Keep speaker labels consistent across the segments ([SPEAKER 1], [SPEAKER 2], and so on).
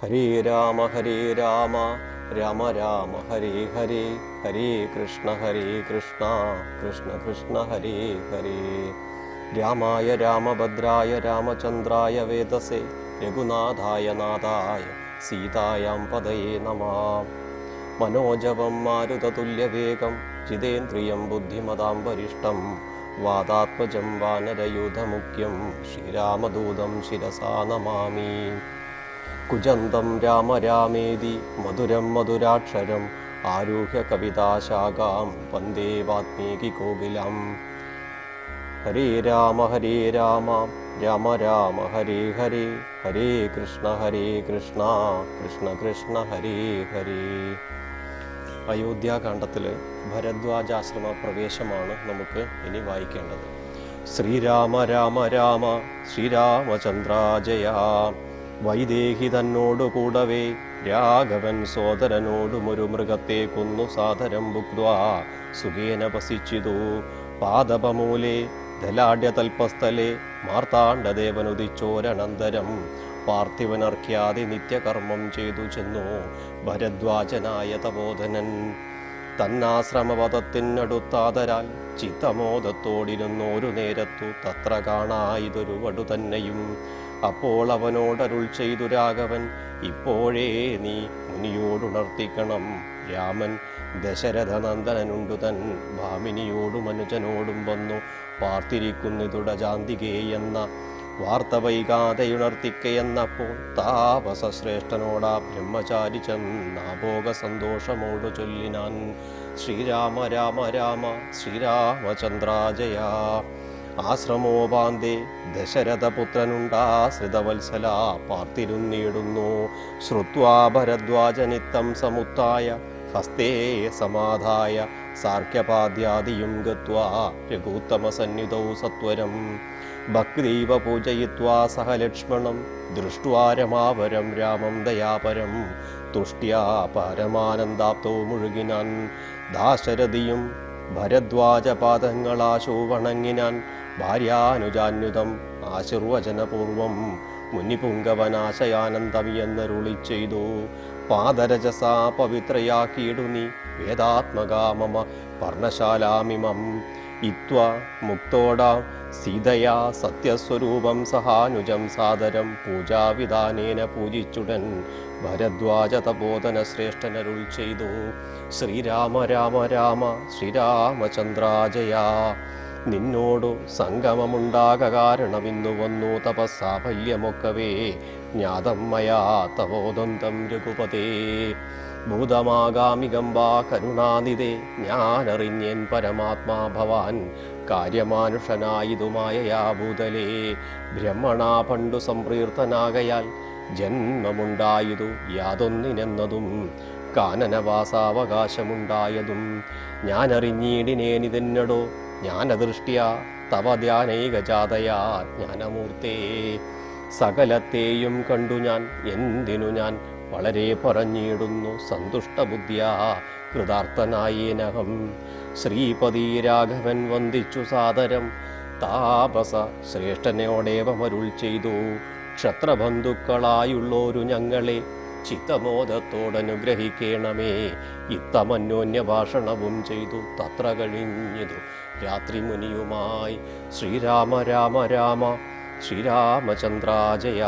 [SPEAKER 1] ഹരേ രാമ രാമ രാമ ഹരേ ഹരേ, ഹരേ കൃഷ്ണ കൃഷ്ണ കൃഷ്ണ ഹരേ ഹരേ. രാമായ രാമഭദ്രായ രാമചന്ദ്രായ വേദസേ രഘുനാഥായ നാഥായ സീതായാം പദയേ നമഃ. മനോജവം മാരുതതുല്യവേഗം ജിതേന്ദ്രിയം ബുദ്ധിമതാം വരിഷ്ടം വാതാത്മജം വാനരയൂഥമുഖ്യം ശ്രീരാമദൂതം ശിരസാ നമാമി. കുജന്തം രാമ രാമേതി മധുരം മധുരാക്ഷരം ആരുഹ്യ കവിതാശാഖാം വന്ദേ വാത്മീകി കോകിലം. ഹരേ രാമ രാമ രാമ ഹരേ ഹരേ, ഹരേ കൃഷ്ണ കൃഷ്ണ കൃഷ്ണ ഹരേ ഹരേ. അയോധ്യാകാണ്ഡത്തിലെ ഭരദ്വാജാശ്രമ പ്രവേശമാണ് നമുക്ക് ഇനി വായിക്കേണ്ടത്. ശ്രീരാമ രാമ ശ്രീരാമചന്ദ്രാജയ. വൈദേഹി തന്നോടു കൂടവേ രാഘവൻ സോദരനോടുമൊരു മൃഗത്തെ കൊന്നു സാദരം ഭുക്ത്വാ സുഖേന വസിച്ചിതു. പാദപമൂലേ ദലാഢ്യതൽപസ്ഥലേ മാർത്താണ്ഡദേവനുദിച്ചോരനന്തരം പാർത്ഥിവനർഘ്യാതി നിത്യകർമ്മം ചെയ്തു ചെന്നു ഭരദ്വാജനായ തപോധനൻ. തന്നാശ്രമപദത്തിനടുത്താതരാൽ ചിത്തമോദത്തോടിരുന്നോരു നേരത്തു തത്ര കാണായിതൊരു വടു തന്നെയും. അപ്പോൾ അവനോടരുൾ ചെയ്തു രാഘവൻ, ഇപ്പോഴേ നീ മുനിയോടുണർത്തിക്കണം. രാമൻ ദശരഥനന്ദനുണ്ടു തൻ ഭാമിനിയോടും അനുജനോടും വന്നു പാർത്തിരിക്കുന്നിതുടജാന്തികേ എന്ന വാർത്ത വൈകാതെയുണർത്തിക്കയെന്നപ്പോൾ താപസശ്രേഷ്ഠനോടാ ബ്രഹ്മചാരി ചെന്നാഭോഗ സന്തോഷമോടു ചൊല്ലിനാൻ. ശ്രീരാമ രാമ ശ്രീരാമചന്ദ്രാജയ. ആശ്രമോപാന്തേ ദശരഥപുത്രനുണ്ടാശ്രിതവത്സല പാർത്തിരുന്നീടുന്നു. ശ്രുത്വാ ഭരദ്വാജനിത്തം സമുത്തായ ഹസ്തേ സമാധായ സാർക്യപാദ്യാദിയും ഗത്വാ രഘൂത്തമസന്നിധൗ സത്വരം. ഭക്തൈവ പൂജയിത്വാ സഹ ലക്ഷ്മണം ദൃഷ്ട്വാ രമാവരം രാമം ദയാപരം തുഷ്ട്യാ പരമാനന്ദാപ്തോ മുഴുകിനാൻ. ദാശരഥിയും ഭരദ്വാജപാദങ്ങളാശു വണങ്ങിനാൻ. ഭാര്യാനുജാന്യുതം ആശീർവചനപൂർവം മുനിപുങ്കവനാശയാനന്ദം എന്നരുളി ചെയ്തു. പാദരജസാ പവിത്രയാക്കിയിടു നീ വേദാത്മകാമമ പർണശാലാമിമം. ഇത്വാ മുക്തോടാം സീതയാ സത്യസ്വരൂപം സഹാനുജം സാദരം പൂജാവിധാനേന പൂജിച്ചുടൻ ഭരദ്വാജ തപോധന ശ്രേഷ്ഠനരുൾ ചെയ്തു. ശ്രീരാമ രാമ ശ്രീരാമചന്ദ്രാജയ. നിന്നോടു സംഗമമുണ്ടാക കാരണമിന്നു വന്നു തപസ്സാഫല്യമൊക്കവേ ജ്ഞാതം മയാ തപോദന്തം രഘുപതേ. ഭൂതമാഗാമികം വാ കരുണാനിധേ ഞാനറിഞ്ഞേൻ പരമാത്മാ ഭവാൻ കാര്യമാനുഷനായിതുമായയാ ഭൂതലേ. ബ്രഹ്മണാ പണ്ടു സംപ്രീർത്തനാകയാൽ ജന്മമുണ്ടായതു യാതൊന്നിനെന്നതും കാനനവാസാവകാശമുണ്ടായതും ഞാനറിഞ്ഞീടിനേനിതെന്നടോ ജ്ഞാനദൃഷ്ട്യാ തവ ധ്യാനൈകജാതയാ ജ്ഞാനമൂർത്തേ. സകലത്തെയും കണ്ടു ഞാൻ എന്തിനു ഞാൻ വളരെ പറഞ്ഞിടുന്നു സന്തുഷ്ടബുദ്ധ്യാ കൃതാർത്ഥനായേനഹം. ശ്രീപതി രാഘവൻ വന്ദിച്ചു സാദരം താപസ ശ്രേഷ്ഠനോടേവമരുൾ ചെയ്തു. ക്ഷത്രബന്ധുക്കളായുള്ളോരു ഞങ്ങളെ ചിത്തമോദത്തോടനുഗ്രഹിക്കേണമേ. ഇത്തമന്യോന്യ ഭാഷണവും ചെയ്തു തത്ര കഴിഞ്ഞതു രാത്രി മുനിയുമായി. ശ്രീരാമ രാമ ശ്രീരാമചന്ദ്രാജയ.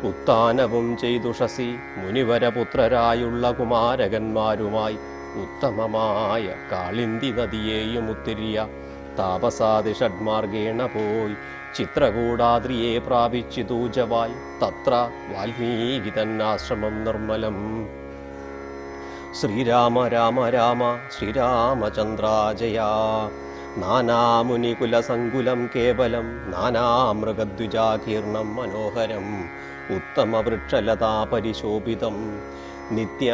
[SPEAKER 1] ഉത്താനവും ചെയ്തുഷസി മുനിവരപുത്രരായുള്ള കുമാരകന്മാരുമായി ഉത്തമമായ കാളിന്തി നദിയെയും ഉത്തിരിയ താപസാദി ഷഡ്മാർഗേണ പോയി ചിത്രകൂടാദ്രിയെ പ്രാപിച്ചിതൂജവായി തത്ര വാൽമീകി തന്നാശ്രമം നിർമ്മലം. ശ്രീരാമ രാമ ശ്രീരാമചന്ദ്രാജയ. നാനാമുനികുലസങ്കുലം കേവലം നാനാമൃഗദ്വിജാകീർണം മനോഹരം ഉത്തമവൃക്ഷലതാ പരിശോഭിതം നിത്യ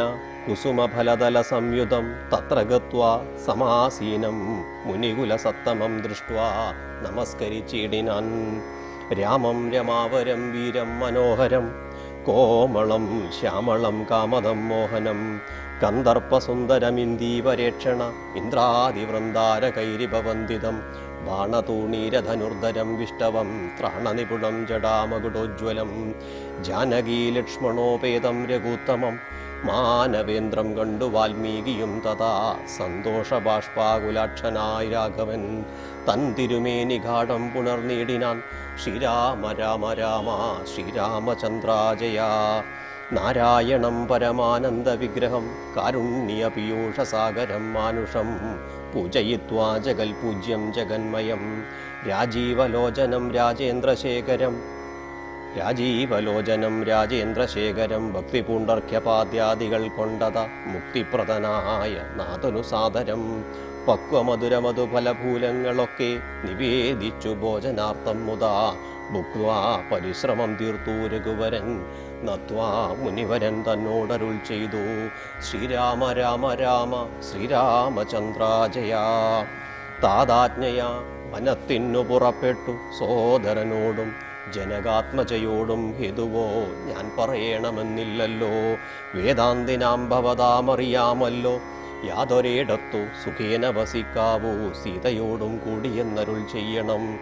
[SPEAKER 1] കുസുമഫലദല സംയുതം തത്ര ഗത്വാ സമാസീനം മുനികുലസത്തമം ദൃഷ്ട്വാ നമസ്കരിച്ചിടിനാൻ. രാമം രമാവരം വീരം മനോഹരം കോമളം ശ്യാമളം കാമദം മോഹനം കന്ദർപ്പസുന്ദരമിന്ദീപരേക്ഷണ ഇന്ദ്രാദിവൃന്ദാരകൈരിഭവന്ദിതം ബാണതൂണീരധനുർധരം വിഷ്ടവം ത്രാണനിപുണം ജടാമകുടോജ്വലം ജാനകീ ലക്ഷ്മണോപേതം രഘുത്തമം മാനവേന്ദ്രം കണ്ടു വാൽമീകിയും തഥാ സന്തോഷബാഷ്പാകുലാക്ഷനായി രാഘവൻ തൻ തിരുമേനിഘാടം പുണർനീടിനാൻ ശ്രീരാമ രാമ രാമ ശ്രീരാമചന്ദ്രാജയ. നാരായണം പരമാനന്ദ വിഗ്രഹം കാരുണ്യ പീയൂഷസാഗരം മാനുഷം പൂജയിത്വാ ജഗൽപൂജ്യം ജഗന്മയം രാജീവലോചനം രാജേന്ദ്രശേഖരം ഭക്തിപൂണ്ടർഘ്യപാദ്യാദികൾ കൊണ്ടത മുക്തിപ്രദനായ നാഥനു സാദരം പക്വമധുരമധുഫലഭൂലങ്ങളൊക്കെ നിവേദിച്ചു ഭോജനാർത്ഥം മുതാ ഭുക്വാ പരിശ്രമം തീർത്തു രഘുവരൻ നത്വാ മുനിവരൻ തന്നോടരുൾ ചെയ്തു ശ്രീരാമ രാമ രാമ ശ്രീരാമചന്ദ്രാജയ. താതാജ്ഞയാ വനത്തിനു പുറപ്പെട്ടു സോദരനോടും ജനകാത്മജയോടും ഹേതുവോ ഞാൻ പറയണമെന്നില്ലല്ലോ. വേദാന്തിനാം ഭവതാമറിയാമല്ലോ യാതൊരിടത്തു സുഖേന വസിക്കാവൂ സീതയോടും കൂടിയെന്നരുൾ ചെയ്യണം.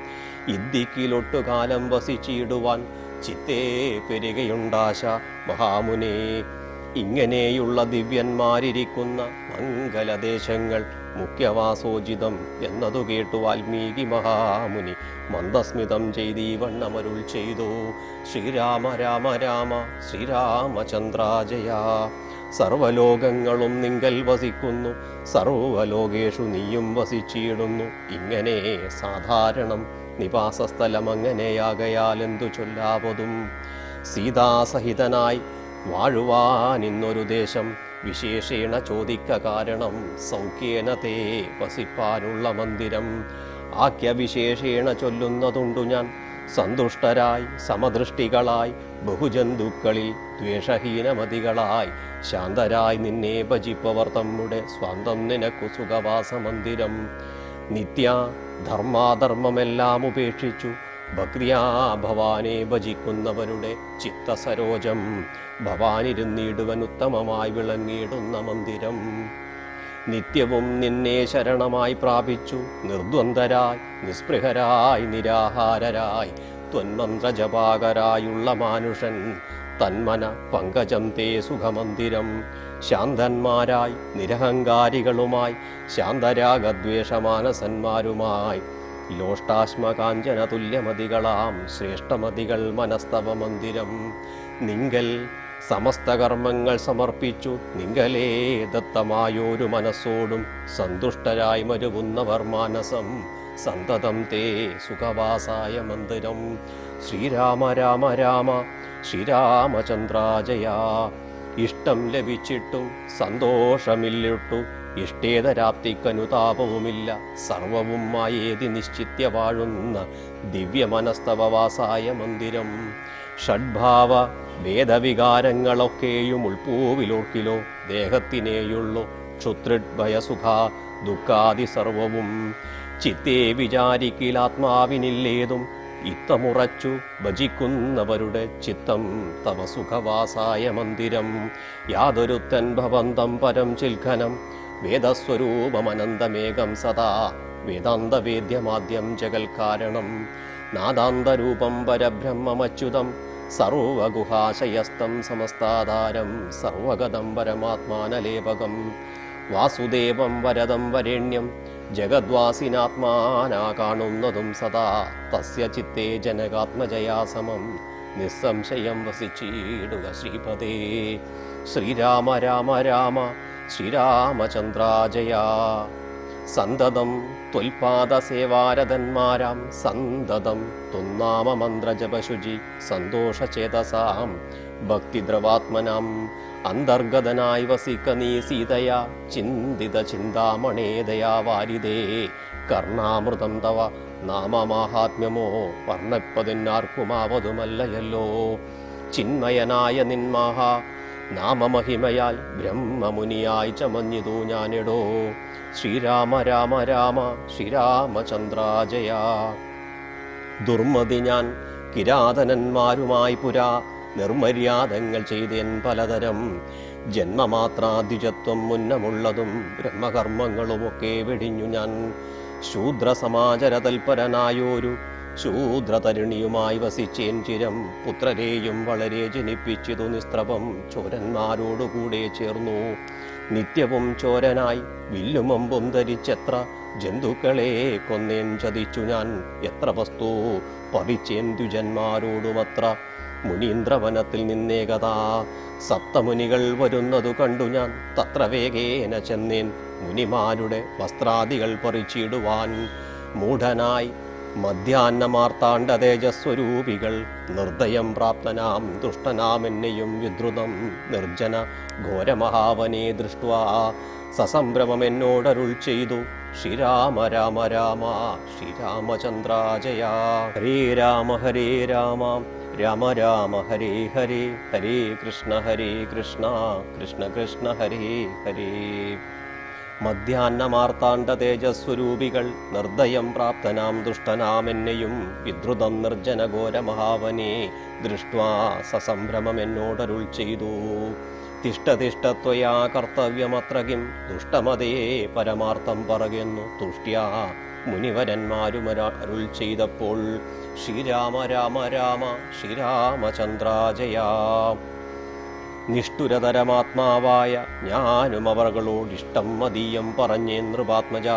[SPEAKER 1] ഇദ്ദിക്കിലൊട്ടുകാലം വസിച്ചിടുവാൻ ചിത്തേ പെരുകയുണ്ടാശ മഹാമുനേ. ഇങ്ങനെയുള്ള ദിവ്യന്മാരിരിക്കുന്ന മംഗലദേശങ്ങൾ മുഖ്യവാസോചിതം എന്നതു കേട്ടു വാൽമീകി മഹാമുനി മന്ദസ്മിതം ചെയ്തീവണ്ണമരുൾ ചെയ്തു ശ്രീരാമ രാമ രാമ ശ്രീരാമചന്ദ്രാജയ. സർവലോകങ്ങളും നിങ്കൽ വസിക്കുന്നു, സർവലോകേഷു നീയും വസിച്ചിടുന്നു. ഇങ്ങനെ സാധാരണം നിവാസസ്ഥലം അങ്ങനെയാകയാലെന്തു ചൊല്ലാവതും. സീതാസഹിതനായി വാഴുവാനിന്നൊരു ദേശം വിശേഷേണ ചോദിക്ക കാരണം സൗഖ്യേന തേ വസിപ്പാനുള്ള മന്ദിരം ആഖ്യവിശേഷേണ ചൊല്ലുന്നതുണ്ടു ഞാൻ. സന്തുഷ്ടരായി സമദൃഷ്ടികളായി ബഹുജന്തുക്കളിൽ ദ്വേഷഹീനമതികളായി ശാന്തരായി നിന്നെ ഭജിപ്പവർ തമ്മുടെ സ്വാന്തം നിനക്കു സുഖവാസമന്ദിരം. നിത്യ ധർമാധർമ്മമെല്ലാം ഉപേക്ഷിച്ചു ഭക്തിയാ ഭവാനെ ഭജിക്കുന്നവരുടെ ചിത്തസരോജം ഭവാനിരുന്നിടുവൻ ഉത്തമമായി വിളങ്ങിയിടുന്ന മന്ദിരം. നിത്യവും നിന്നെ ശരണമായി പ്രാപിച്ചു നിർദ്വന്ദ്വരായി നിസ്പൃഹരായി നിരാഹാരരായി ത്വന്മന്ത്രജപാകരായുള്ള മാനുഷൻ തന്മന പങ്കജം തേ സുഖമന്ദിരം. ശാന്തന്മാരായി നിരഹങ്കാരികളുമായി ശാന്തരാഗദ്വേഷമാനസന്മാരുമായി ലോഷ്ടാശ്മകാഞ്ചന തുല്യമതികളാം ശ്രേഷ്ഠമതികൾ മനസ്തവ മന്ദിരം. നിങ്കൽ സമസ്ത കർമ്മങ്ങൾ സമർപ്പിച്ചു നിങ്കലേ ദത്തമായൊരു മനസ്സോടും സന്തുഷ്ടരായി മരുവുന്നവർ മാനസം സന്തതം തേ സുഖവാസായ മന്ദിരം. ശ്രീരാമ രാമ രാമ ശ്രീരാമചന്ദ്രാജയ. ഇഷ്ടം ലഭിച്ചിട്ടും സന്തോഷമില്ലിട്ടു ഇഷ്ടേതരാപ്തിക്കനുതാപവുമില്ല സർവവും മായേതി നിശ്ചിത്യ വാഴുന്ന ദിവ്യമനസ്തവവാസായ മന്ദിരം. ഷഡ്ഭാവ ഭേദവികാരങ്ങളൊക്കെയും ഉൾപ്പൂവിലോർക്കിലോ ദേഹത്തിനേയുള്ളു ക്ഷുത്രിഭയസുഖ ദുഃഖാദി സർവവും ചിത്തേ വിചാരിക്കിലാത്മാവിനില്ലേതും ഇത്തമുറച്ചു ഭജിക്കുന്നവരുടെ ചിത്തം തവ സുഖവാസായ മന്ദിരം. യാതൊരുത്തൻ ഭവന്തം പരം ചിൽഖനം വേദസ്വരൂപമനന്തമേകം സദാ വേദാന്തവേദ്യമാദ്യം ജഗൽക്കാരണം നാദാന്തരൂപം പരബ്രഹ്മമച്യുതം സർവഗുഹാശയസ്തം സമസ്താധാരം സർവഗതം പരമാത്മാനലേപകം വാസുദേവം വരദം വരേണ്യം ജഗദ്വാസിനാത്മാനാ കാണുന്നതും സദാ തസ്യ ചിത്തേ ജനകാത്മജയാസമം നിസ്സംശയം വസിച്ചിടുക ശ്രീപദേ. ശ്രീരാമ രാമ രാമ ശ്രീരാമചന്ദ്രാജയ. സന്തതം ത്വൽപാദസേവാരതന്മാരാം സന്തതം ത്വന്നാമമന്ത്രജപശുചി സന്തോഷചേതസാം ഭക്തിദ്രവാത്മനാം അന്തർഗതനായി വസിക്ക നീ സീതയാ ചിന്തിത ചിന്താമണേദയാ വാരിതേ. കർണാമൃതം തവ നാമമാഹാത്മ്യമോ വർണ്ണപ്പതിനാർക്കുമാവതുമല്ലയല്ലോ. ചിന്മയനായ നിന്മാഹാ നാമമഹിമയാൽ ബ്രഹ്മമുനിയായി ചമഞ്ഞിതു ഞാനിടോ. ശ്രീരാമ രാമ രാമ ശ്രീരാമചന്ദ്രാജയ. ദുർമതി ഞാൻ കിരാതനന്മാരുമായി പുരാ നിർമര്യാദങ്ങൾ ചെയ്തേൻ പലതരം. ജന്മമാത്രാദ്വിജത്വം മുന്നമുള്ളതും ബ്രഹ്മകർമ്മങ്ങളുമൊക്കെ വെടിഞ്ഞു ഞാൻ. ശൂദ്രസമാചര തൽപരനായോരു ശൂദ്രതരുണിയുമായി വസിച്ചേൻ ചിരം. പുത്രരെയും വളരെ ജനിപ്പിച്ചിതു നിസ്ത്രപം ചോരന്മാരോടുകൂടെ ചേർന്നു. നിത്യവും ചോരനായി വില്ലുമമ്പും ധരിച്ചെത്ര ജന്തുക്കളെ കൊന്നേൻ ചതിച്ചു ഞാൻ. എത്ര വസ്തു പവിച്ചേൻ ദ്വിജന്മാരോടുമത്ര. മുനീന്ദ്രവനത്തിൽ നിന്നേകതാ സപ്തമുനികൾ വരുന്നതു കണ്ടു ഞാൻ. തത്ര വേഗേന ചെന്നേൻ മുനിമാരുടെ വസ്ത്രാദികൾ പറിച്ചിടുവാൻ. മൂഢനായി മധ്യാന്നമാർത്താണ്ഡ തേജസ്വരൂപികൾ നിർദ്ദയം പ്രാപ്തനാം ദുഷ്ടനാമെന്നെയും വിദ്രുതം നിർജ്ജന ഘോരമഹാവനെ ദൃഷ്ട്വാ സസംഭ്രമം എന്നോടരുൾ ചെയ്തു. ശ്രീരാമ രാമ രാമ ശ്രീരാമചന്ദ്രാജയ. ഹരേ രാമ രാമ രാമ ഹരേ ഹരേ, ഹരേ കൃഷ്ണ കൃഷ്ണ കൃഷ്ണ ഹരേ ഹരേ. മധ്യാന്നമാർത്താണ്ഡ തേജസ്വരൂപികൾ നിർദ്ദയം പ്രാപ്തനാം ദുഷ്ടനാമെന്നെയും വിദ്രുതം നിർജ്ജന ഘോരമഹാവനെ ദൃഷ്ട്വാ സസംഭ്രമം എന്നോടരുൾ ചെയ്തു. തിഷ്ടതിഷ്ടത്വയാ കർത്തവ്യമത്ര കിം ദുഷ്ടമതേ പരമാർത്ഥം പറയുന്നു. തുഷ്ട്യാ മുനിവരന്മാരുമരുൾ ചെയ്തപ്പോൾ ശ്രീരാമ രാമ രാമ ശ്രീരാമചന്ദ്രാജയ. നിഷ്ഠുരതരമാത്മാവായ ഞാനും അവർകളോടിഷ്ടം മതീയം പറഞ്ഞേ നൃപാത്മജ.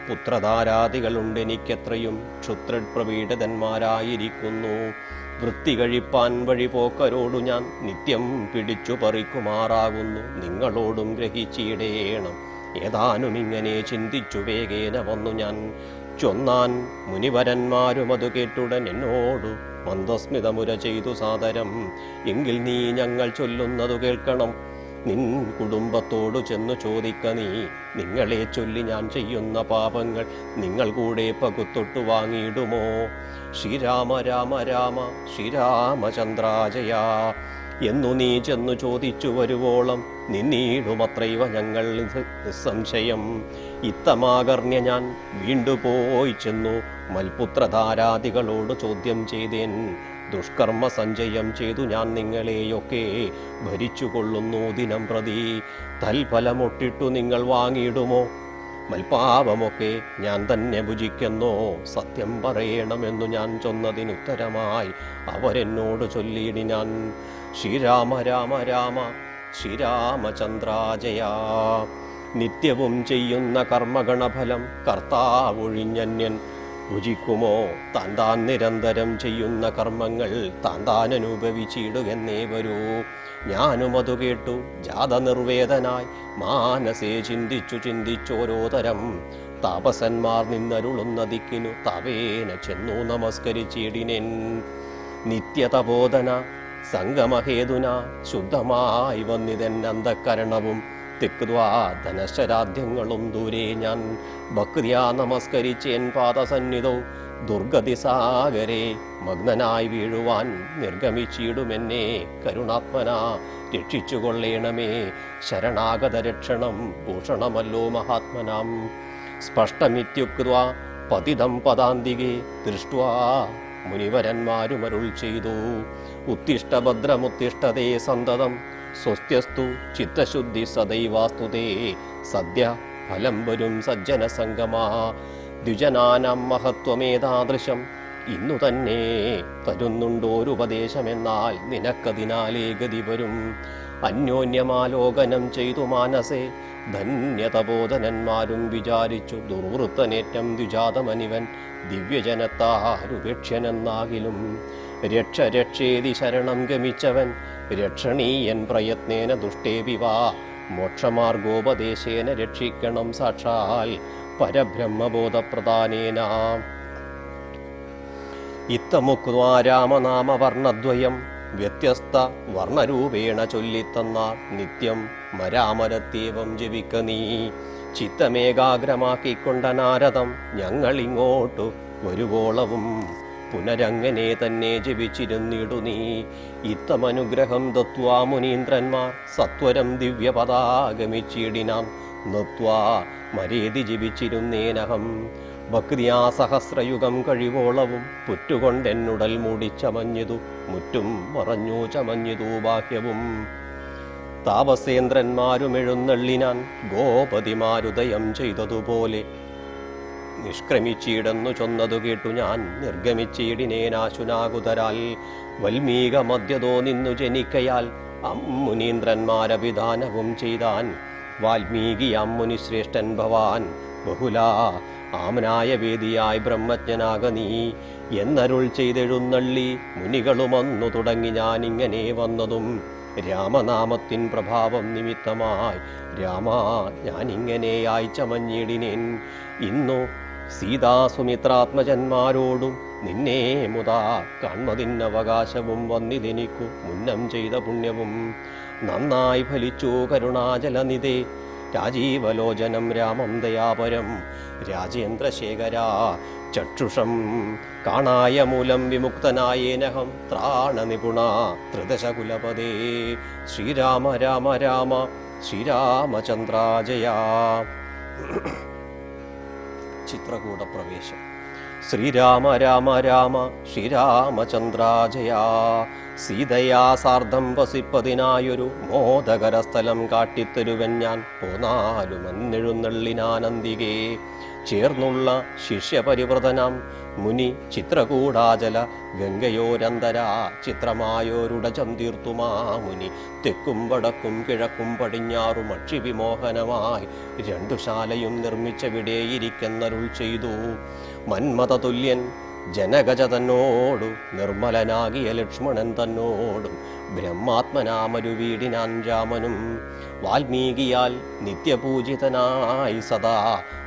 [SPEAKER 1] പുത്രധാരാദികളുണ്ടെനിക്കെത്രയും ക്ഷുത്രപ്രപീഡിതന്മാരായിരിക്കുന്നു. വൃത്തി കഴിപ്പാൻ വഴിപോക്കരോടു ഞാൻ നിത്യം പിടിച്ചു പറിക്കുമാറാകുന്നു. നിങ്ങളോടും ഗ്രഹിച്ചിടേണം. ഏതാനും ഇങ്ങനെ ചിന്തിച്ചു വേഗേന വന്നു ഞാൻ ചൊന്നാൻ. മുനിവരന്മാരും അത് കേട്ടുടൻ എന്നോടു മന്ദസ്മിതമുര ചെയ്തു സാദരം. എങ്കിൽ നീ ഞങ്ങൾ ചൊല്ലുന്നതു കേൾക്കണം. നിൻ കുടുംബത്തോടു ചെന്നു ചോദിക്ക നീ. നിങ്ങളെ ചൊല്ലി ഞാൻ ചെയ്യുന്ന പാപങ്ങൾ നിങ്ങൾ കൂടെ പകുത്തൊട്ടു വാങ്ങിയിടുമോ? ശ്രീരാമ രാമ രാമ ശ്രീരാമചന്ദ്രാജയ എന്നു നീ ചെന്നു ചോദിച്ചു വരുവോളം നിന്നീടുമത്രൈവ ഞങ്ങൾ നിസ്സംശയം. ഇത്തമാകർണ്യ ഞാൻ വീണ്ടുപോയി ചെന്നു മൽപുത്രധാരാദികളോട് ചോദ്യം ചെയ്തേൻ. ദുഷ്കർമ്മ സഞ്ചയം ചെയ്തു ഞാൻ നിങ്ങളെയൊക്കെ ഭരിച്ചുകൊള്ളുന്നു ദിനം പ്രതി. തൽഫലമൊട്ടിട്ടു നിങ്ങൾ വാങ്ങിയിടുമോ? മൽപാപമൊക്കെ ഞാൻ തന്നെ ഭുജിക്കുന്നോ? സത്യം പറയണമെന്നു ഞാൻ ചൊന്നതിനുത്തരമായി അവരെന്നോട് ചൊല്ലിയിടിനാൻ. ശ്രീരാമ രാമ രാമ ശ്രീരാമചന്ദ്രാജയ. നിത്യവും ചെയ്യുന്ന കർമ്മഗണഫലം കർത്താവൊഴിഞ്ഞന്യൻ ഭുജിക്കുമോ? താൻ നിരന്തരം ചെയ്യുന്ന കർമ്മങ്ങൾ താൻ അനുഭവിച്ചിടുകെന്നേ വരൂ. ഞാനും അതു കേട്ടു ജാതനിർവേദനായി മാനസേ ചിന്തിച്ചോരോ തരം. താപസന്മാർ നിന്നരുളുന്ന ദിക്കിനു താവേന ചെന്നു നമസ്കരിച്ചിടിനെൻ. നിത്യതപോധന സംഗമഹേതുന ശുദ്ധമായി വന്നിതെൻ അന്ധകരണവും. തിക്വാ ധനശ്ചരാദ്യങ്ങളും ദൂരെ ഞാൻ ഭക്തിയാ നമസ്കരിച്ചേൻ പാദസന്നിധൗ. ദുർഗതിസാഗരെ മഗ്നനായി വീഴുവാൻ നിർഗമിച്ചിടുമെന്നെ കരുണാത്മനാ രക്ഷിച്ചുകൊള്ളേണമേ. ശരണാഗത രക്ഷണം ഭൂഷണമല്ലോ മഹാത്മനാം. സ്പഷ്ടമിത്യുക്ത്വാ പതിതം പദാന്തികെ ദൃഷ്ട്വാ മുനിവരന്മാരുമരുൾ ചെയ്തു. ഉത്തിഷ്ഠഭദ്രമുത്തിഷ്ഠതേ സന്തതം സ്വസ്ത്യസ്തു ചിത്തശുദ്ധി സദൈവാസ്തുതേ. സദ്യ ഫലം വരും സജ്ജന സംഗമാ. ദ്വിജനാനാം മഹത്വമേതാദൃശം ഇന്നു തന്നെ തരുന്നുണ്ടോരുപദേശമെന്നാൽ നിനക്കതിനാലേ ഗതി വരും. അന്യോന്യമാലോകനം ചെയ്തു മാനസേ ധന്യതബോധനന്മാരും വിചാരിച്ചു. ദുർവൃത്തനേറ്റം ദ്വിജാതമനിവൻ ദിവ്യജനത്താരുപേക്ഷ്യനെന്നാകിലും. രക്ഷേതി ശരണം ഗമിച്ചവൻ രക്ഷണീയൻ പ്രയത്നേന ദുഷ്ടേവിവാ. മോക്ഷമാർഗോപദേശേന രക്ഷിക്കണം സാക്ഷാൽ പരബ്രഹ്മബോധപ്രദാനേന. ഇത്തമുക്വാ രാമനാമവർണദ്വയം വ്യത്യസ്ത വർണ്ണരൂപേണ ചൊല്ലിത്തന്നാർ. നിത്യം മരാമരത്തേവം ജപിക്ക നീ. ചിത്തമേകാഗ്രമാക്കിക്കൊണ്ട നാരദം ഞങ്ങളിങ്ങോട്ടു വരുവോളവും പുനരങ്ങനെ തന്നെ ജപിച്ചിരുന്നിടു നീ. ഇത്തമനുഗ്രഹം ദത്വാ മുനീന്ദ്രന്മാർ സത്വരം ദിവ്യപദാഗമിച്ചിടിനാൻ. നത്വാ മരേതി ജപിച്ചിരുന്നേനഹം. ഭക്തിയാ സഹസ്രയുഗം കഴിവോളവും പുറ്റുകൊണ്ടെന്നുടൽ മൂടി ചമഞ്ഞിതു. മുറ്റും മറഞ്ഞു ചമഞ്ഞിതു ബാഹ്യവും. താപസേന്ദ്രന്മാരും എഴുന്നള്ളിനാൻ ഗോപതിമാരുദയം ചെയ്തതുപോലെ. നിഷ്ക്രമിച്ചിടുന്നു ചൊന്നതു കേട്ടു ഞാൻ നിർഗമിച്ചിടിനേനാശുനാകുതരാൽ വൽമീക മധ്യതോ നിന്നു ജനിക്കയാൽ മുനീന്ദ്രന്മാരഭിധാനവും ചെയ്താൻ വാൽമീകിയാം മുനിശ്രേഷ്ഠൻ ഭവാൻ ബഹുലാ ആമനായ വേദിയായി ബ്രഹ്മജ്ഞനാക നീ എന്നരുൾ ചെയ്തെഴുന്നള്ളി മുനികളുമൊന്നു തുടങ്ങി ഞാനിങ്ങനെ വന്നതും രാമനാമത്തിൻ പ്രഭാവം നിമിത്തമായി രാമ ഞാനിങ്ങനെയായി ചമഞ്ഞിടിനേൻ ഇന്നു സീതാസുമിത്രാത്മജന്മാരോടും നിന്നെ മുതാ കാൺമതിന്നവകാശവും വന്നിതെനിക്കു മുന്നം ചെയ്ത പുണ്യവും നന്നായി ഫലിച്ചു കരുണാചലനിധേ രാജീവലോചനം രാമം ദയാപരം രാജേന്ദ്രശേഖരാ ചക്ഷുഷം കാണായ മൂലം വിമുക്തനായേനഹം ത്രാണനിപുണ ത്രിദശകുലപദേ ശ്രീരാമ രാമ രാമ ശ്രീരാമചന്ദ്രാജയാ. ചിത്രകൂട പ്രവേശം. ശ്രീരാമ രാമ രാമ ശ്രീരാമചന്ദ്രാജയാ. സീതയാ സാർദ്ധം വസിപ്പതിനായൊരു മോദകര സ്ഥലം കാട്ടിത്തരുവൻ ഞാൻ പോന്നാലും അന്നെഴുന്നള്ളിനാനന്ദികേ ചേർന്നുള്ള ശിഷ്യപരിവൃതനാം മുനി ചിത്രകൂടാചല ഗംഗയോരന്തരാ ചിത്രമായോരുടചം തീർത്തുമാ മുനി തെക്കും വടക്കും കിഴക്കും പടിഞ്ഞാറും അക്ഷിവിമോഹനമായി രണ്ടു ശാലയും നിർമ്മിച്ചവിടെയിരിക്കെന്നരുൾ ചെയ്തു. മന്മഥതുല്യൻ ജനഗജ തന്നോടു നിർമ്മലനാകിയ ലക്ഷ്മണൻ തന്നോടും ബ്രഹ്മാത്മനാമരു വീടിനാൻ രാമനും വാൽമീകിയാൽ നിത്യപൂജിതനായി സദാ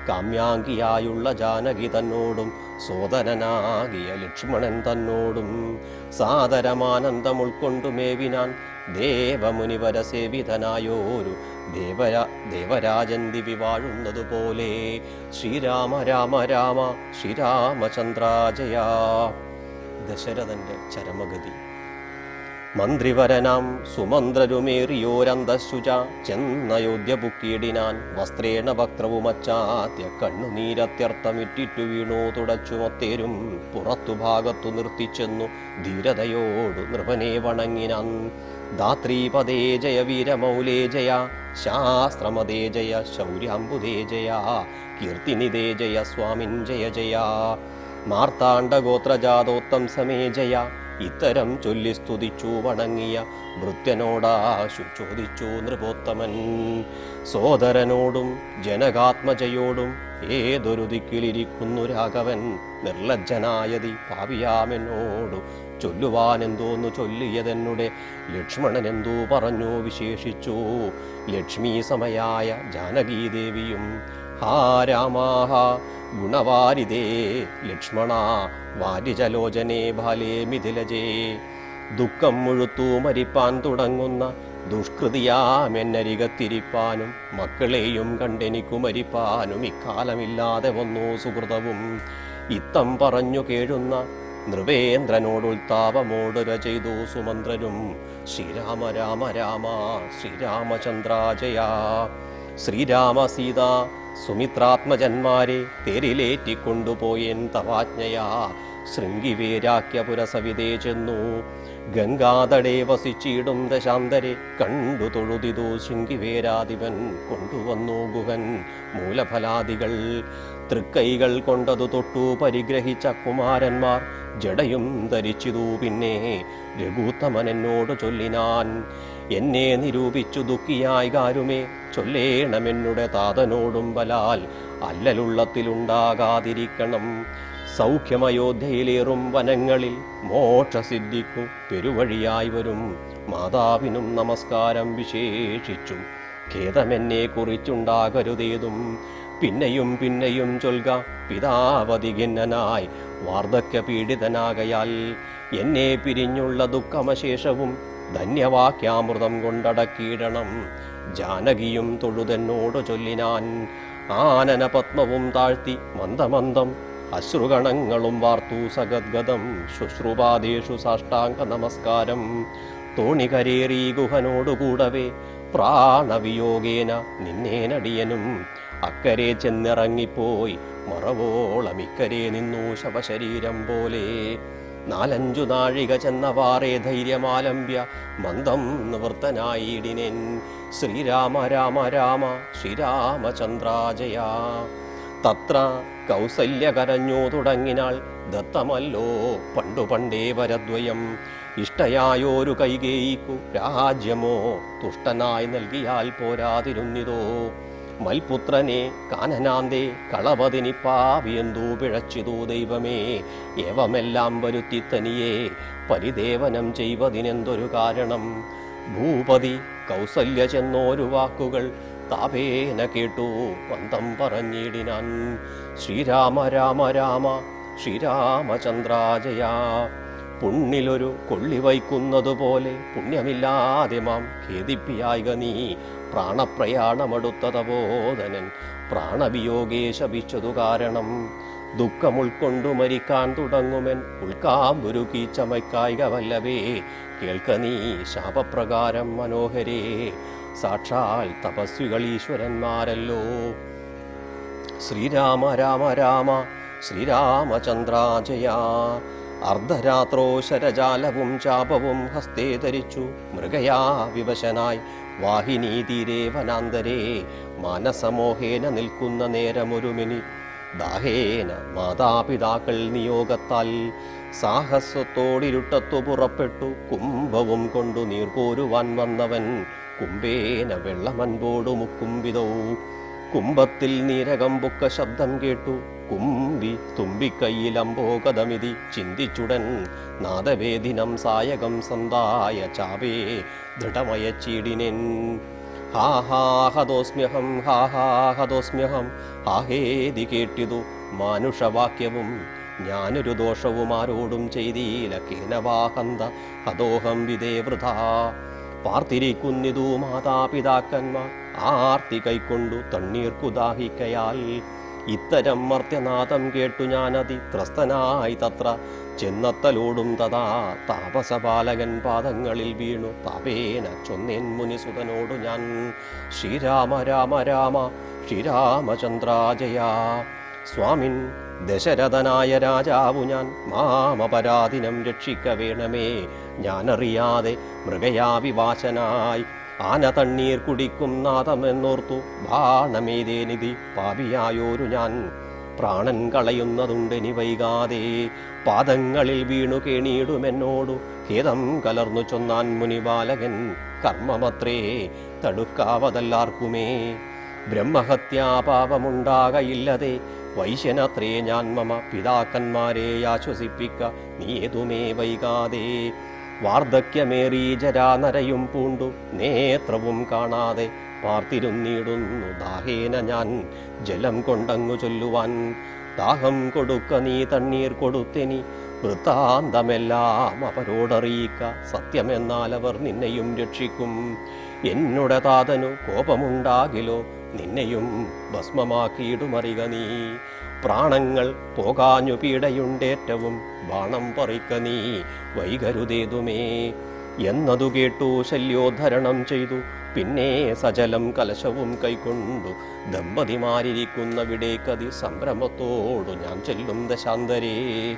[SPEAKER 1] കാമ്യാംഗിയായുള്ള ജാനകി തന്നോടും സോദരനാകിയ ലക്ഷ്മണൻ തന്നോടും സാദരമാനന്ദം ഉൾക്കൊണ്ടുമേവിനാൻ ദേവമുനിവര സേവിതനായോരു ദേവരാജൻ ദിവി വാഴുന്നതുപോലെ. ശ്രീരാമ രാമ രാമ ശ്രീരാമചന്ദ്രാജയാ. ദശരഥന്റെ ചരമഗതി. മന്ത്രിവരനാം സുമന്ത്രരുമേറിയോരന്തശുച ചെന്നയോധ്യ പുക്കിയിടിനാൻ വസ്ത്രേണ വക്രവുമച്ചാദ്യ കണ്ണുനീരത്യർത്ഥമിറ്റിറ്റു വീണു തുടച്ചുമത്തേരും പുറത്തു ഭാഗത്തു നിർത്തിച്ചെന്നു ധീരതയോടു നൃപനെ വണങ്ങിനാൻ. ധാത്രീപദേ ജയ വീരമൗലേ ജയ ശാസ്ത്രമതേ ജയ ശൗര്യാംബുദേ ജയ കീർത്തിനിധേ ജയ സ്വാമിൻ ജയ ജയ മാർത്താണ്ഡഗോത്രജാതോത്തം സമേ ജയ ഇത്തരം ചൊല്ലി സ്തുതിച്ചു വണങ്ങിയ ഭൃത്യനോടാശു ചോദിച്ചു നൃപോത്തമൻ. സോദരനോടും ജനകാത്മജയോടും ഏതൊരു ദിക്കിലിരിക്കുന്നു രാഘവൻ നിർലജ്ജനായതി പാപിയാമെന്നോടു ചൊല്ലുവാനെന്തോന്നു ചൊല്ലിയതെന്നുടെ ലക്ഷ്മണൻ എന്തോ പറഞ്ഞു വിശേഷിച്ചു. ലക്ഷ്മീ സമയായ ജാനകീദേവിയും ഹാ രാമാഹ ഗുണവാരിതേ ലക്ഷ്മണ വാരിജലോചനേ ബാലേ മിഥിലജേ. ദുഃഖം മുഴുത്തു മരിപ്പാൻ തുടങ്ങുന്ന ദുഷ്കൃതിയാമെന്നരികത്തിരിപ്പാനും മക്കളെയും കണ്ടെനിക്കു മരിപ്പാനും ഇക്കാലമില്ലാതെ വന്നു സുഹൃതവും. ഇത്തം പറഞ്ഞു കേഴുന്ന നൃപേന്ദ്രനോടുൽത്താപമോടുര ചെയ്തു സുമന്ത്രരും ശ്രീരാമ രാമ രാമ ശ്രീരാമചന്ദ്രാജയാ. ശ്രീരാമ സീത സുമിത്രാത്മജന്മാരെ തേരിലേറ്റിക്കൊണ്ടുപോയേൻ തവാജ്ഞയാ ശൃംഗിവേരാക്യപുരസവിതേ ചെന്നു. ഗംഗാതടേ വസിച്ചിടും ദശാന്തരെ കണ്ടു തൊഴുതിതു ശൃംഗിവേരാധിപൻ കൊണ്ടുവന്നു ഗുഹൻ മൂലഫലാദികൾ. തൃക്കൈകൾ കൊണ്ടതു തൊട്ടു പരിഗ്രഹിച്ച കുമാരന്മാർ ജടയും ധരിച്ചിതു. പിന്നെ രഘൂത്തമൻ എന്നോട് ചൊല്ലിനാൻ, എന്നെ നിരൂപിച്ചു ദുഃഖിയായി കാരുമേ ചൊല്ലേണമെന്നുടെ താതനോടും ബലാൽ അല്ലലുള്ളത്തിലുണ്ടാകാതിരിക്കണം. സൗഖ്യമയോധ്യയിലേറും വനങ്ങളിൽ മോക്ഷസിദ്ധിക്കു പെരുവഴിയായി വരും മാതാവിനും നമസ്കാരം വിശേഷിച്ചും ഖേദമെന്നെ കുറിച്ചുണ്ടാകരുതേതും. പിന്നെയും പിന്നെയും ചൊൽക പിതാവതിഖിന്നനായി വാർദ്ധക്യ പീഡിതനാകയാൽ എന്നെ പിരിഞ്ഞുള്ള ദുഃഖമശേഷവും ധന്യവാക്യാമൃതം കൊണ്ടടക്കിയിടണം. ജാനകിയും തൊഴുതെന്നോട് ചൊല്ലിനാൻ. ആനന പത്മവും താഴ്ത്തി മന്ദമന്ദം അശ്രുഗണങ്ങളും വാർത്തു സഗദ്ഗതം ശുശ്രുപാദേഷു സാഷ്ടാംഗ നമസ്കാരം. തോണികരേറി ഗുഹനോടുകൂടവേ പ്രാണവിയോഗേന നിന്നേനടിയനും അക്കരെ ചെന്നിറങ്ങിപ്പോയി മറവോളം ഇക്കരെ നിന്നു ശവശരീരം പോലെ. 4-5 നാഴിക ചെന്നവാറേ ധൈര്യമാലംബ്യ മന്ദം നിവൃത്തനായിടിനേൻ. ശ്രീരാമ രാമ രാമ ശ്രീരാമചന്ദ്രാജയാ. തത്ര കൗസല്യ കരഞ്ഞു തുടങ്ങിനാൾ, ദത്തമല്ലോ പണ്ടു പണ്ടേ വരദ്വയം. ഇഷ്ടയായോരു കൈകേയിക്കു രാജ്യമോ തുഷ്ടനായി നൽകിയാൽ പോരാതിരുന്നിതോ. മൽപുത്രനെ കാനനാന്തേ കളവതിനി പാവിയെന്തു പിഴച്ചിതു ദൈവമേ. ഏവമെല്ലാം വരുത്തി തനിയെ പരിദേവനം ചെയ്വതിനെന്തൊരു കാരണം. ഭൂപതി കൗസല്യ ചെന്നോരു വാക്കുകൾ താപേന കേട്ടു അന്തം പറഞ്ഞിടിനാൻ. ശ്രീരാമ രാമ രാമ ശ്രീരാമചന്ദ്രാജയ. പുണ്ണിലൊരു കൊള്ളി വയ്ക്കുന്നതുപോലെ പുണ്യമില്ലാതെ മാം ഖേദിപ്പിയായിക നീ. പ്രാണപ്രയാണമെടുത്തതബോധനൻ പ്രാണവിയോഗേ ശപിച്ചതു കാരണം. ദുഃഖമുൾക്കൊണ്ടു മരിക്കാൻ തുടങ്ങുമെൻ ഉൾക്കാമ്പുരുക്കി ചമയ്ക്കായിക വല്ലവേ. കേൾക്ക നീ ശാപപ്രകാരം മനോഹരേ, സാക്ഷാൽ തപസ്വികൾ ഈശ്വരന്മാരല്ലോ. ശ്രീരാമ രാമ രാമ ശ്രീരാമചന്ദ്രാജയ. അർദ്ധരാത്രോ ശരജാലവും ചാപവും ഹസ്തേ ധരിച്ചു മൃഗയാ വിവശനായി വാഹിനീ തീരെ വനാന്തരേ. മാനസമോഹേന നിൽക്കുന്ന നേരമൊരുമിനി ദാഹേന മാതാപിതാക്കൾ നിയോഗത്താൽ സാഹസത്തോടിരുട്ടത്തു പുറപ്പെട്ടു കുംഭവും കൊണ്ടു നീർകോരുവാൻ വന്നവൻ. കുംഭേന വെള്ളമൻപോടു മുക്കുംവിതോ. കുംഭത്തിൽ നീരകമ്പുക്ക ശബ്ദം കേട്ടു കുമ്പി തുമ്പിക്കൈയിലംബോഗതമിതി ചിന്തിച്ചുടൻ. നാദവേദിനം സായകം സന്തായ ചാപേ ദൃഢമയച്ചീടിനെൻ. ഹാഹാഹതോസ്മ്യഹം ഹാഹാഹതോസ്മ്യഹം. ഹാഹേതി കേട്ടിതു മാനുഷവാക്യവും ഞാനൊരു ദോഷവും ആരോടും ചെയ്തീല. കേനവാഹന്ത ഹതോഹം വിദേ വൃഥാ. പാർത്തിരിക്കുന്നിതു മാതാപിതാക്കന്മാർ ആർത്തി കൈക്കൊണ്ടു തണ്ണീർക്കു ദാഹിക്കയാൽ. ഇത്തരം മർത്യനാദം കേട്ടു ഞാനതി ത്രസ്തനായി തത്ര ചെന്നത്തലോടും തഥാ. താപസപാലകൻ പാദങ്ങളിൽ വീണു താപേന ചൊന്നേൻ മുനിസുതനോടു ഞാൻ. ശ്രീരാമ രാമ രാമ ശ്രീരാമചന്ദ്രാജയ. സ്വാമിൻ ദശരഥനായ രാജാവു ഞാൻ, മാമപരാധിനം രക്ഷിക്ക വേണമേ. ഞാനറിയാതെ മൃഗയാ വിവാശനായി ആന തണ്ണീർ കുടിക്കും നാദമെന്നോർത്തു ബാണമേതേനിധി പാപിയായോരു ഞാൻ. പ്രാണൻ കളയുന്നതുണ്ടെനി വൈകാതെ പാദങ്ങളിൽ വീണു കേണീടുമെന്നോടു ഖേദം കലർന്നു ചൊന്നാൻ മുനിബാലകൻ. കർമ്മമത്രേ തടുക്കാവതല്ലാർക്കുമേ. ബ്രഹ്മഹത്യാപാപമുണ്ടാകയില്ലതെ വൈശ്യനത്രേ ഞാൻ മമ പിതാക്കന്മാരെ ആശ്വസിപ്പിക്ക നീതുമേ വൈകാതെ. വാർദ്ധക്യമേറി ജരാനരയും പൂണ്ടു നേത്രവും കാണാതെ പാർത്തിരുന്നിടുന്നു ദാഹേന ഞാൻ ജലം കൊണ്ടങ്ങു ചൊല്ലുവാൻ. ദാഹം കൊടുക്ക നീ തണ്ണീർ കൊടുത്തെനി വൃത്താന്തമെല്ലാം അവരോടറിയിക്ക. സത്യമെന്നാൽ അവർ നിന്നെയും രക്ഷിക്കും. എന്നുടെ താതനു കോപമുണ്ടാകിലോ നിന്നെയും ഭസ്മമാക്കിയിടുമറിക നീ. പ്രാണങ്ങൾ പോകാഞ്ഞു പീഡയുണ്ടേറ്റവും ബാണം പറിക്ക നീ വൈകരുതേതുമേ. എന്നതു കേട്ടു ശല്യോദ്ധരണം ചെയ്തു പിന്നെ സജലം കലശവും കൈക്കൊണ്ടു ദമ്പതിമാരിയ്ക്കുന്നവിടേക്കതി സംഭ്രമത്തോടു ഞാൻ ചെല്ലും ദശാന്തരേ.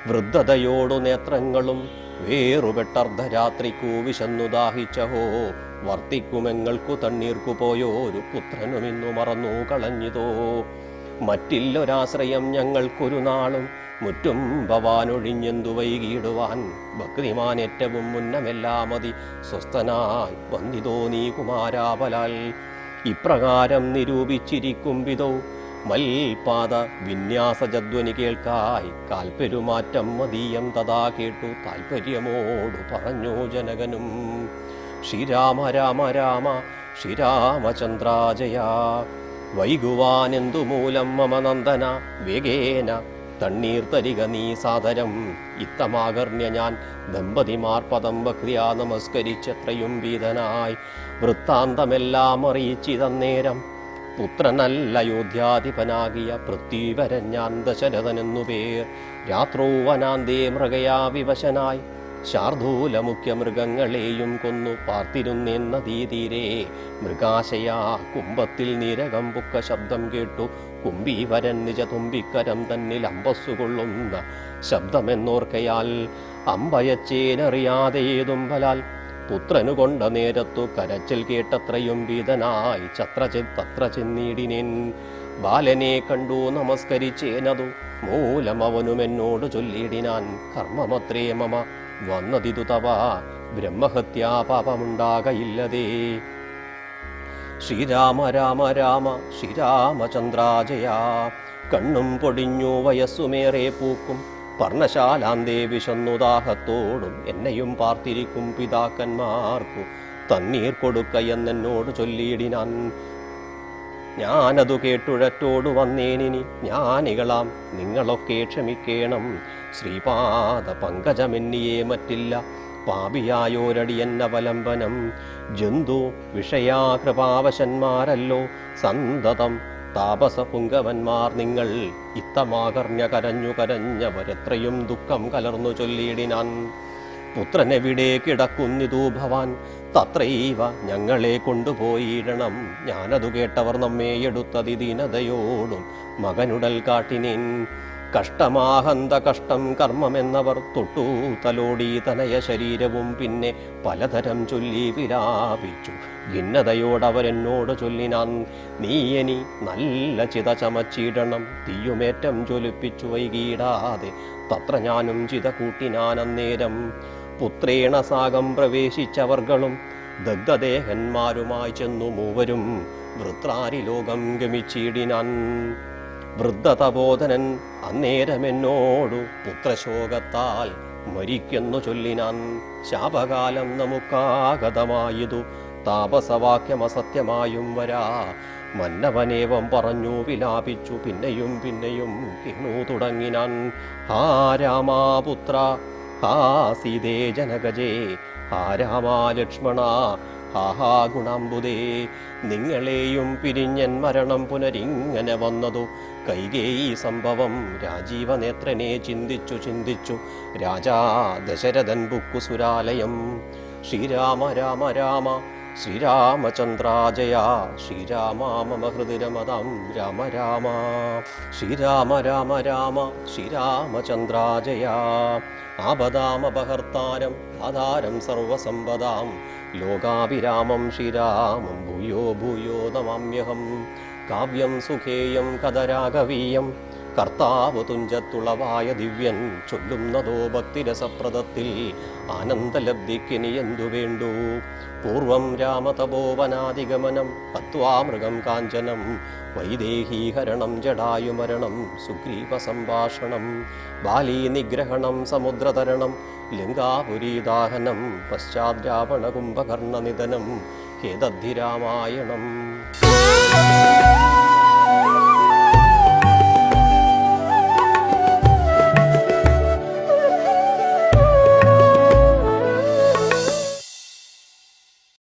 [SPEAKER 1] വൃദ്ധതയോടു നേത്രങ്ങളും വേറുപെട്ടർദ്ധരാത്രിക്കു വിശന്നു ദാഹിച്ചഹോ. വർത്തിക്കുമെങ്ങൾക്കു തണ്ണീർക്കു പോയോരു പുത്രനുമിന്നു മറന്നു കളഞ്ഞിതോ. മറ്റില്ലൊരാശ്രയം ഞങ്ങൾക്കൊരു നാളും മുറ്റും ഭവാനൊഴിഞ്ഞെന്തു വൈകിടുവാൻ. ഭക്തിമാൻ ഏറ്റവും മുന്നമെല്ലാമതി സ്വസ്ഥനായി വന്നിതോ നീ കുമാരാപലാൽ. ഇപ്രകാരം നിരൂപിച്ചിരിക്കും വിധോ മൽപാദ വിന്യാസജധ്വനി കേൾക്കായി കാൽപ്പെരുമാറ്റം മതീയം തഥാ കേട്ടു താൽപര്യമോടു പറഞ്ഞു ജനകനും. ശ്രീരാമ രാമ രാമ ശ്രീരാമചന്ദ്രാജയ. വൈകുവാനെന്തു മൂലം മമ നന്ദന വേഗേന തണ്ണീർ തരിക നീ സാദരം. ഇത്തമാകർണ്യ ഞാൻ ദമ്പതിമാർ പദം ഭക്തിയാ നമസ്കരിച്ചത്രയും വീതനായി. വൃത്താന്തമെല്ലാം അറിയിച്ചിതന്നേരം പുത്രനല്ല അയോധ്യാധിപനാകിയ പൃഥ്വീവരൻ ഞാൻ ദശരഥനെന്നു പേർ. രാത്രോ വനാന്തേ മൃഗയാ വിവശനായി ശാർദൂല മുഖ്യ മൃഗങ്ങളെയും കൊന്നു പാർത്തിരുന്നേൻ നദീതീരെ. മൃഗാശയാ കുംഭത്തിൽ നീരകം പുക്ക ശബ്ദം കേട്ടു കുംഭീവരൻ നിജ തുമ്പിക്കരം തന്നിൽ അമ്പസ്സുകൊള്ളുന്ന ശബ്ദമെന്നോർക്കയാൽ. അമ്പയച്ചേനറിയാതെ ഏതുംബലാൽ പുത്രനു കൊണ്ട നേരത്തു കരച്ചിൽ കേട്ടത്രയും വീതനായി തത്ര ചെന്നീടിനേൻ. ബാലനെ കണ്ടു നമസ്കരിച്ചേനതു മൂലം അവനും എന്നോട് ചൊല്ലിടിനാൻ കർമ്മമത്രേ മമ വന്നതിതു തവ ബ്രഹ്മഹത്യാ പാപമുണ്ടാകയില്ലതേ. ശ്രീരാമ രാമ രാമ ശ്രീരാമചന്ദ്രാജയ. കണ്ണും പൊടിഞ്ഞു വയസ്സുമേറെ പൂക്കും പർണശാലാന്തേ വിശന്നുദാഹത്തോടും എന്നെയും പാർത്തിരിക്കും പിതാക്കന്മാർക്കു തണ്ണീർ കൊടുക്കയെന്നോട് ചൊല്ലിയിടിനാൻ. ഞാനതു കേട്ടുഴറ്റോടു വന്നേനിനി ജ്ഞാനികളാം നിങ്ങളൊക്കെ ക്ഷമിക്കേണം. ശ്രീപാദ പങ്കജമെന്നിയേ മറ്റില്ല പാപിയായോരടിയന്നവലംബനം. ജന്തു വിഷയാകൃപാവശന്മാരല്ലോ സന്തതം താപസപുങ്കവന്മാർ നിങ്ങൾ. ഇത്തമാകർണ്യ കരഞ്ഞു കരഞ്ഞവരെത്രയും ദുഃഖം കലർന്നു ചൊല്ലിയിടിനാൻ. പുത്രനെവിടെ കിടക്കുന്നിതു ഭവാൻ തത്രൈവ ഞങ്ങളെ കൊണ്ടുപോയിടണം. ഞാനതു കേട്ടവർ നമ്മെ എടുത്തതി ദീനതയോടും മകനുടൽ കാട്ടിനേൻ. കഷ്ടമാഹന്ത കഷ്ടം കർമ്മമെന്നവർ തൊട്ടു തലോടി തനയ ശരീരവും പിന്നെ പലതരം ചൊല്ലി വിലാപിച്ചു. ഭിന്നതയോടവരെന്നോട് ചൊല്ലിനാൻ. നീയനി നല്ല ചിത ചമച്ചിടണം തീയുമേറ്റം ജ്വലിപ്പിച്ചു വൈകിടാതെ. തത്ര ഞാനും ചിത കൂട്ടിനാനന്നേരം പുത്രേണ സാഗം പ്രവേശിച്ചവർകളും ദഗ്ധദേഹന്മാരുമായി ചെന്നു മൂവരും വൃത്രാരി ലോകം ഗമിച്ചിടിനാൻ. വൃദ്ധതബോധനൻ അന്നേരമെന്നോടു പുത്രശോകത്താൽ മരിക്കുന്നു ചൊല്ലിനാൻ. ശാപകാലം നമുക്കാഗതമായതു താപസവാക്യമസത്യമായും വരാ. മന്നവനേവം പറഞ്ഞു വിലാപിച്ചു പിന്നെയും പിന്നെയും കിണ്ണു തുടങ്ങിനാൻ. ഹാ രാമാപുത്ര ഹാ സീതേ ജനകജേ ഹാ രാമാ ലക്ഷ്മണ ഹാഹാ ഗുണാംബുദേ. നിങ്ങളെയും പിരിഞ്ഞൻ മരണം പുനരിങ്ങനെ വന്നതു കൈകേയി സംഭവം. രാജീവനേത്രനെ ചിന്തിച്ചു ചിന്തിച്ചു രാജാ ദശരഥൻ ബുക്കുസുരാലയം. ശ്രീരാമ രാമ രാമ ശ്രീരാമചന്ദ്രാജയ. ശ്രീരാമ മമ ഹൃദിരമതാം രാമ രാമ. ശ്രീരാമ രാമ രാമ ശ്രീരാമചന്ദ്രാജയ. ആപദാമപഹർത്താരം ആധാരം സർവസമ്പദാം ലോകാഭിരാമം ശ്രീരാമം ഭൂയോ ഭൂയോ നമാമ്യഹം. കാവ്യം സുഖേയം കഥരാഗവീയം കർത്താവ് തുഞ്ചത്തുളവായ ദിവ്യൻ ചൊല്ലുന്നതോ ഭക്തിരസപ്രദത്തിൽ ആനന്ദലബ്ധിക്കിനി എന്തു വേണ്ടു. പൂർവം രാമതപോവനാദിഗമനം ഹത്വാമൃഗം കാഞ്ചനം വൈദേഹീഹരണം ജടായുമരണം സുഗ്രീവ സംഭാഷണം ബാലീ നിഗ്രഹണം സമുദ്രതരണം ലങ്കാപുരീദാഹനം പശ്ചാത് രാവണകുംഭകർണനിധനം ഹേതദ്ധിരാമായണം.